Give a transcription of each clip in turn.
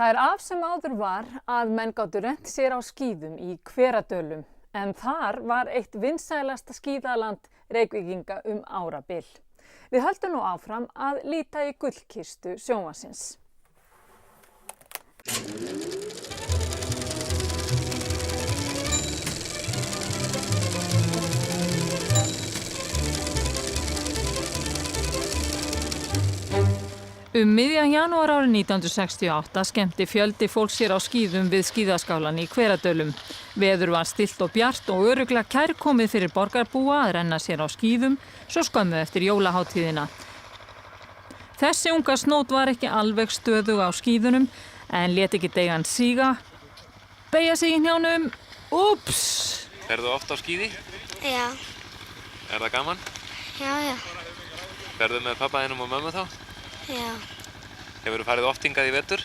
Það er af sem áður var að menn gátu rennt sér á skíðum í Hveradölum, en þar var eitt vinsælasta skíðaland Reykvíkinga árabil. Við höldum nú áfram að líta í gullkistu sjónvarpsins. Miðjan janúar árið 1968 skemmti fjöldi fólks sér á skíðum við skíðaskálann í Hveradölum. Veður var stillt og bjart og örugglega kærkomið fyrir borgarbúa að renna sér á skíðum svo skömmu eftir jólahátíðina. Þessi unga snót var ekki alveg stöðug á skíðunum en lét ekki deigan síga. Beygja sig í hnjánum. Úps! Ferðu oft á skíði? Já. Er það gaman? Já. Ferðu með pabba þínum og mömmu þá? Já. Hefurðu farið oft hingað í vetur?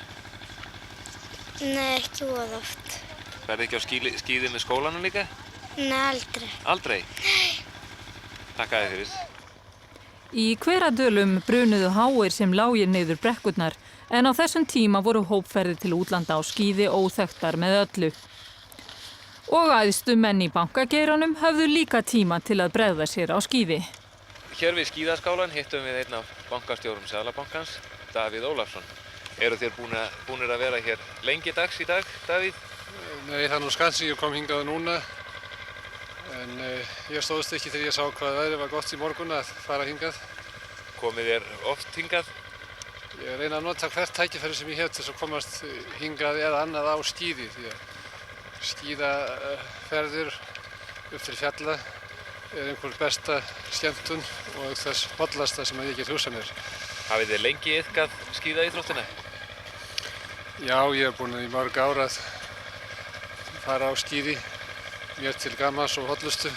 Nei, ekki voða oft. Ferðu ekki á skíði með skólanum líka? Nei, aldrei. Aldrei? Nei. Takk að þið fyrir. Í Hveradölum brunuðu háir sem lágir niður brekkurnar en á þessum tíma voru hópferðir til útlanda á skíði óþekktar með öllu. Og æðstu menn í bankageiranum höfðu líka tíma til að bregða sér á skíði. Hér við skíðaskálan hittum við einn af bankastjórum Seðlabankans, Davíð Ólafsson. Eru þér búnir að vera hér lengi dags í dag, Davíð? Nei, það er nú skansi, ég kom hingað núna. En ég stóðst ekki þegar ég sá hvað veðrið var gott í morgun að fara hingað. Komið þér oft hingað? Ég reyna að nota hvert tækifæri sem ég hef til þess að komast hingað eða annað á skíði. Því að skíðaferðir upp til fjalla er einhver besta skemmtun og þess hollasta sem ég get hugsað mér. Hafið þið lengi iðkað skíðaíþróttina? Já, ég hef búin í mörg ár að fara á skíði, mér til gamans og hollustu.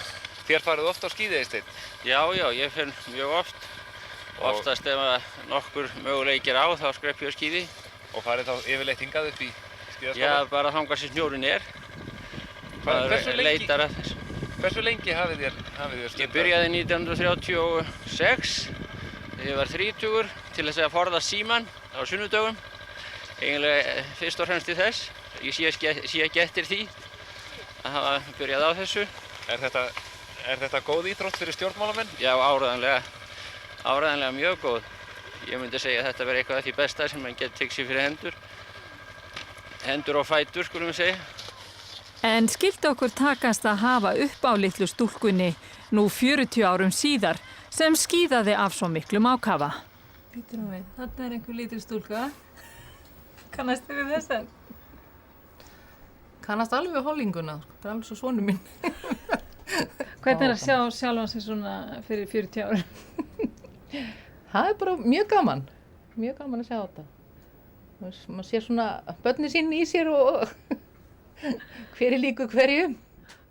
Þér farið oft á skíði, Eysteinn? Já, ég fer mjög oft. Oftast ef nokkur möguleikir á þá skrepp ég á skíði. Og farið þá yfirleitt hingað upp í skíðaskálann? Já, bara þangað sem snjórinn er. Leitar að þess. Hversu lengi hafið þér stundað? Ég byrjaði 1936, þegar ég var 30 til þess að forðast símann á sunnudögum. Eiginlega fyrst og fremst til þess. Ég sé ekki eftir því að hafa byrjað á þessu. Er þetta góð íþrótt fyrir stjórnmálamenn? Já, áreiðanlega mjög góð. Ég myndi segja að þetta verði eitthvað af því besta sem mann getur tekið sér fyrir hendur. Hendur og fætur, skulum við segja. En skyldi okkur takast að hafa upp á litlu stúlkunni nú 40 árum síðar sem skíðaði af svo miklum ákafa. Býtum við, þarna er einhver lítil stúlka. Kannast þið við þessa? Kannast alveg við hollinguna, það er alveg svo sonur minn. Hvernig er að sjá sjálfan sig svona fyrir 40 árum? Það er bara mjög gaman að sjá þetta. Maður sér svona börnin sín í sér og hver er líkur hverjum.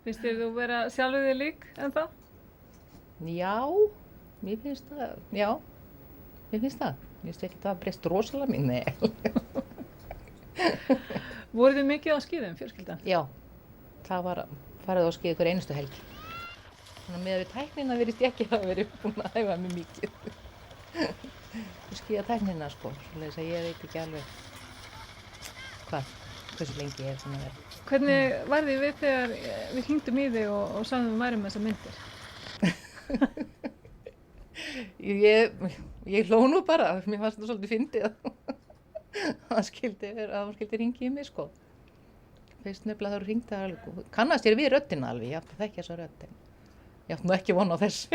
Finnst þér þú vera sjálfur þig lík en það? Já, mér finnst það. Mér finnst ekki það að breyst rosalega mín, nei. Voruð þið mikið á skíðum, fjölskyldan? Já, það var farið á skíði hver einustu helgi. Þannig að með við tæknina virðist ég ekki hafa verið búin að æfa mig mikið. Skíða tæknina sko, svoleiðis að ég veit ekki alveg hversu lengi ég er svona verið. Hvernig var þið við þegar við hringdum í þig og sagðum við værum þessar myndir? Ég hló nú bara, mér fannst þetta svolítið fyndið að hún skildi hringja í mig sko. Fyrst nefnilega þá hringdi það alveg, kannast ég við röddina alveg, ég átti að þekkja þessa rödd en ég átti nú ekki von á þessu.